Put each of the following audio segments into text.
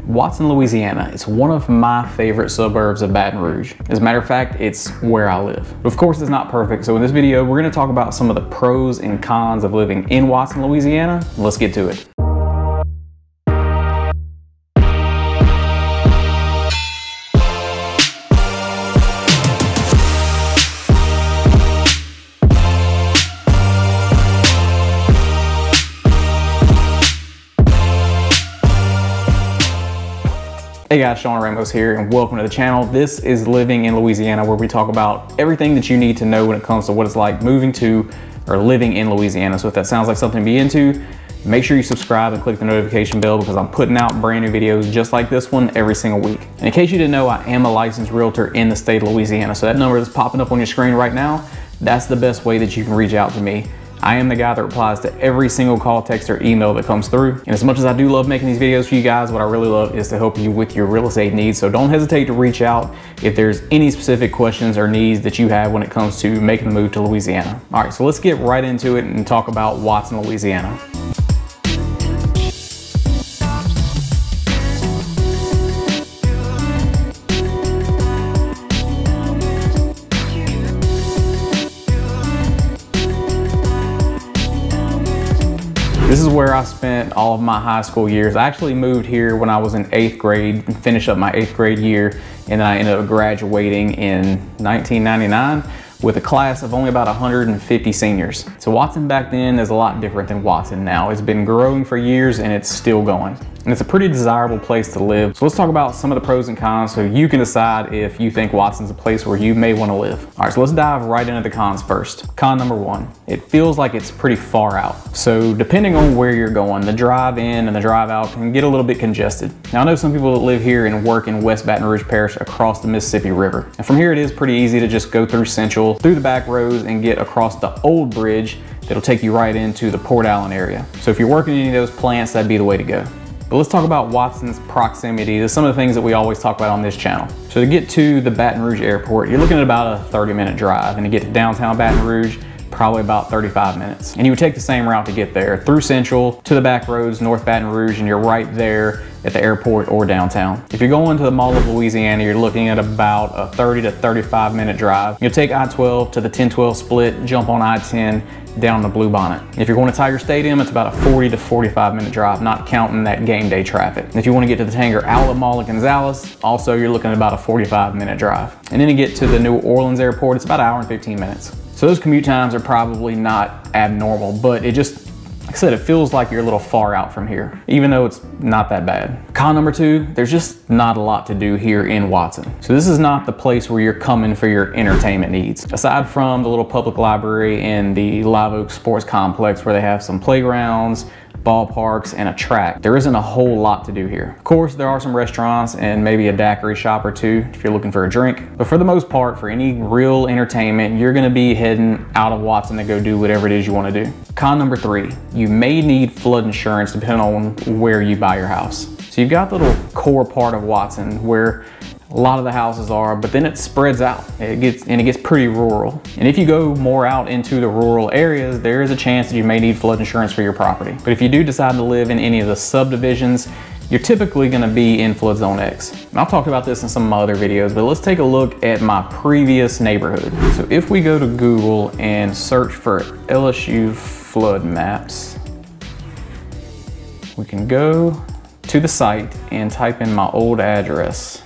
Watson, Louisiana. It's one of my favorite suburbs of Baton Rouge. As a matter of fact, it's where I live. But of course, it's not perfect. So in this video, we're gonna talk about some of the pros and cons of living in Watson, Louisiana. Let's get to it. Hey guys, Sean Ramos here and welcome to the channel. This is Living in Louisiana, where we talk about everything that you need to know when it comes to what it's like moving to or living in Louisiana. So if that sounds like something to be into, make sure you subscribe and click the notification bell because I'm putting out brand new videos just like this one every single week. And in case you didn't know, I am a licensed realtor in the state of Louisiana. So that number that's popping up on your screen right now, that's the best way that you can reach out to me. I am the guy that replies to every single call, text, or email that comes through. And as much as I do love making these videos for you guys, what I really love is to help you with your real estate needs. So don't hesitate to reach out if there's any specific questions or needs that you have when it comes to making the move to Louisiana. All right, so let's get right into it and talk about Watson, Louisiana. This is where I spent all of my high school years. I actually moved here when I was in 8th grade and finished up my 8th grade year, and then I ended up graduating in 1999 with a class of only about 150 seniors. So Watson back then is a lot different than Watson now. It's been growing for years and it's still going. And it's a pretty desirable place to live. So let's talk about some of the pros and cons so you can decide if you think Watson's a place where you may want to live. All right, so let's dive right into the cons first. Con number one, it feels like it's pretty far out. So depending on where you're going, the drive in and the drive out can get a little bit congested. Now I know some people that live here and work in West Baton Rouge Parish across the Mississippi River. And from here it is pretty easy to just go through Central, through the back roads and get across the old bridge that'll take you right into the Port Allen area. So if you're working in any of those plants, that'd be the way to go. But let's talk about Watson's proximity to some of the things that we always talk about on this channel. So to get to the Baton Rouge airport, you're looking at about a 30-minute drive, and to get to downtown Baton Rouge, probably about 35 minutes. And you would take the same route to get there, through Central, to the back roads, North Baton Rouge, and you're right there at the airport or downtown. If you're going to the Mall of Louisiana, you're looking at about a 30 to 35 minute drive. You'll take I-12 to the 10-12 split, jump on I-10, down the Blue Bonnet. If you're going to Tiger Stadium, it's about a 40 to 45 minute drive, not counting that game day traffic. If you want to get to the Tanger Outlet Mall in Gonzales, also you're looking at about a 45 minute drive. And then to get to the New Orleans airport, it's about an hour and 15 minutes. So those commute times are probably not abnormal, but it just, like I said, it feels like you're a little far out from here, even though it's not that bad. Con number two, there's just not a lot to do here in Watson. So this is not the place where you're coming for your entertainment needs. Aside from the little public library and the Live Oak Sports Complex where they have some playgrounds, ballparks, and a track, there isn't a whole lot to do here. Of course, there are some restaurants and maybe a daiquiri shop or two if you're looking for a drink. But for the most part, for any real entertainment, you're gonna be heading out of Watson to go do whatever it is you wanna do. Con number three, you may need flood insurance depending on where you buy your house. So you've got the little core part of Watson where a lot of the houses are, but then it spreads out. It gets pretty rural. And if you go more out into the rural areas, there is a chance that you may need flood insurance for your property. But if you do decide to live in any of the subdivisions, you're typically gonna be in flood zone X. And I'll talk about this in some of my other videos, but let's take a look at my previous neighborhood. So if we go to Google and search for LSU flood maps, we can go to the site and type in my old address.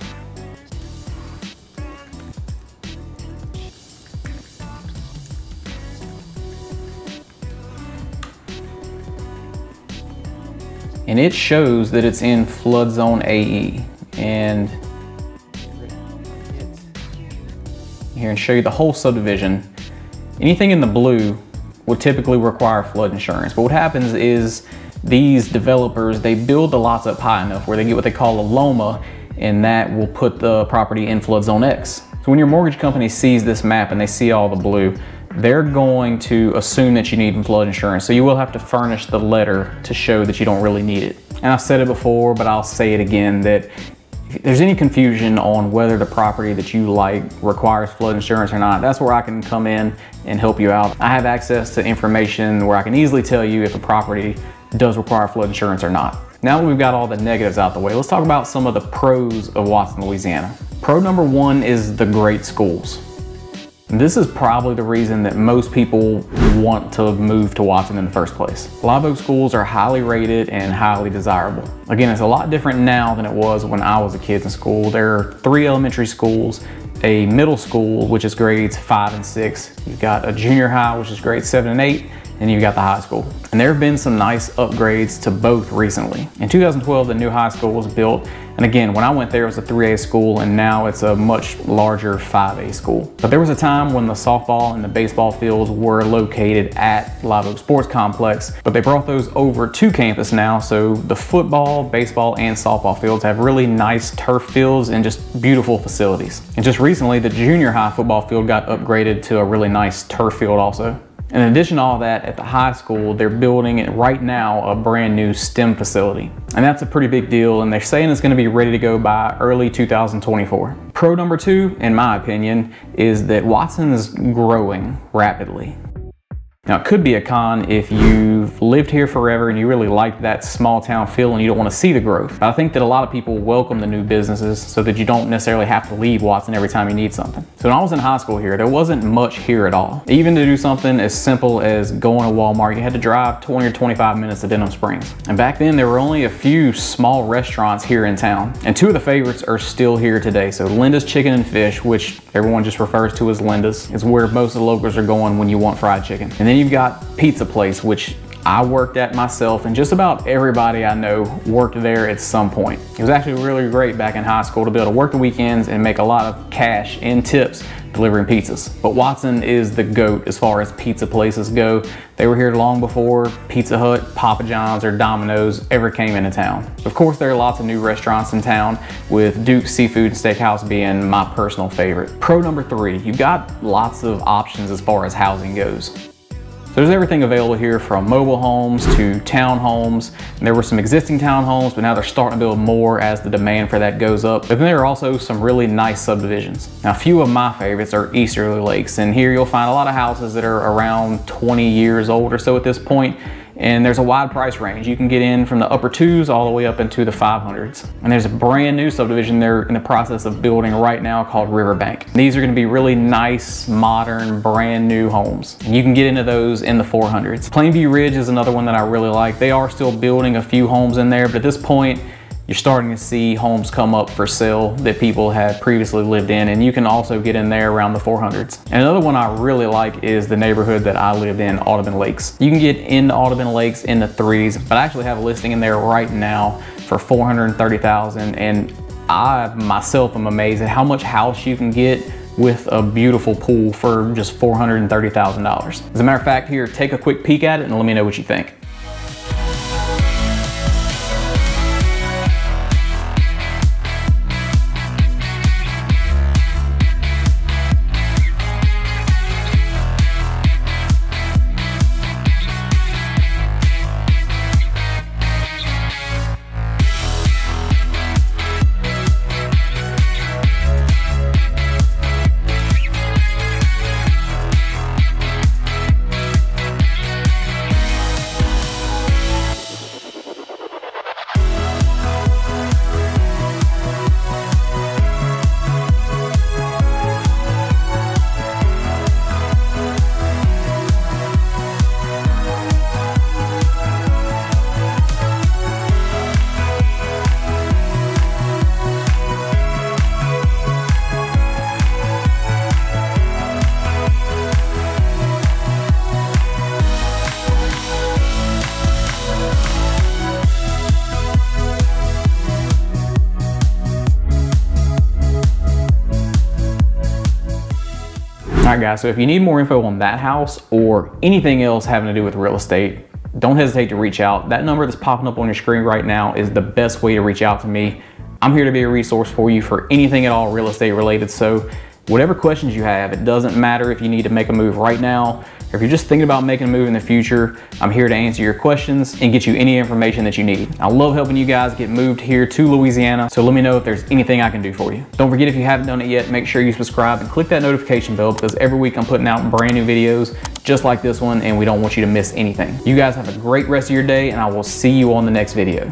And it shows that it's in flood zone AE. And here and show you the whole subdivision. Anything in the blue would typically require flood insurance. But what happens is these developers, they build the lots up high enough where they get what they call a LOMA, and that will put the property in flood zone X. So when your mortgage company sees this map and they see all the blue, they're going to assume that you need flood insurance. So you will have to furnish the letter to show that you don't really need it. And I've said it before, but I'll say it again, that if there's any confusion on whether the property that you like requires flood insurance or not, that's where I can come in and help you out. I have access to information where I can easily tell you if a property does require flood insurance or not. Now that we've got all the negatives out the way, let's talk about some of the pros of Watson, Louisiana. Pro number one is the great schools. This is probably the reason that most people want to move to Watson in the first place. Live Oak schools are highly rated and highly desirable. Again, it's a lot different now than it was when I was a kid in school. There are 3 elementary schools, a middle school, which is grades 5 and 6. You've got a junior high, which is grades 7 and 8, and you've got the high school. And there have been some nice upgrades to both recently. In 2012, the new high school was built. And again, when I went there, it was a 3A school, and now it's a much larger 5A school. But there was a time when the softball and the baseball fields were located at Live Oak Sports Complex, but they brought those over to campus now, so the football, baseball, and softball fields have really nice turf fields and just beautiful facilities. And just recently, the junior high football field got upgraded to a really nice turf field also. In addition to all that, at the high school, they're building right now a brand new STEM facility. And that's a pretty big deal, and they're saying it's gonna be ready to go by early 2024. Pro number two, in my opinion, is that Watson is growing rapidly. Now, it could be a con if you've lived here forever and you really like that small town feel and you don't want to see the growth. But I think that a lot of people welcome the new businesses so that you don't necessarily have to leave Watson every time you need something. So when I was in high school here, there wasn't much here at all. Even to do something as simple as going to Walmart, you had to drive 20 or 25 minutes to Denham Springs. And back then, there were only a few small restaurants here in town. And 2 of the favorites are still here today. So Linda's Chicken and Fish, which everyone just refers to as Linda's, is where most of the locals are going when you want fried chicken. And then you've got Pizza Place, which I worked at myself, and just about everybody I know worked there at some point. It was actually really great back in high school to be able to work the weekends and make a lot of cash in tips delivering pizzas. But Watson is the GOAT as far as pizza places go. They were here long before Pizza Hut, Papa John's, or Domino's ever came into town. Of course, there are lots of new restaurants in town, with Duke's Seafood and Steakhouse being my personal favorite. Pro number 3, you've got lots of options as far as housing goes. So there's everything available here, from mobile homes to townhomes. And there were some existing townhomes, but now they're starting to build more as the demand for that goes up. But then there are also some really nice subdivisions. Now, a few of my favorites are Easterly Lakes, and here you'll find a lot of houses that are around 20 years old or so at this point. And there's a wide price range. You can get in from the upper 2s all the way up into the 500s. And there's a brand new subdivision they're in the process of building right now called Riverbank. These are gonna be really nice, modern, brand new homes. And you can get into those in the 400s. Plainview Ridge is another one that I really like. They are still building a few homes in there, but at this point, you're starting to see homes come up for sale that people had previously lived in, and you can also get in there around the 400s. And another one I really like is the neighborhood that I lived in, Audubon Lakes. You can get into Audubon Lakes in the 3s, but I actually have a listing in there right now for $430,000, and I myself am amazed at how much house you can get with a beautiful pool for just $430,000. As a matter of fact, here, take a quick peek at it and let me know what you think. All right, guys, so if you need more info on that house or anything else having to do with real estate, don't hesitate to reach out. That number that's popping up on your screen right now is the best way to reach out to me. I'm here to be a resource for you for anything at all real estate related. So whatever questions you have, it doesn't matter if you need to make a move right now, or if you're just thinking about making a move in the future, I'm here to answer your questions and get you any information that you need. I love helping you guys get moved here to Louisiana, so let me know if there's anything I can do for you. Don't forget, if you haven't done it yet, make sure you subscribe and click that notification bell, because every week I'm putting out brand new videos just like this one, and we don't want you to miss anything. You guys have a great rest of your day, and I will see you on the next video.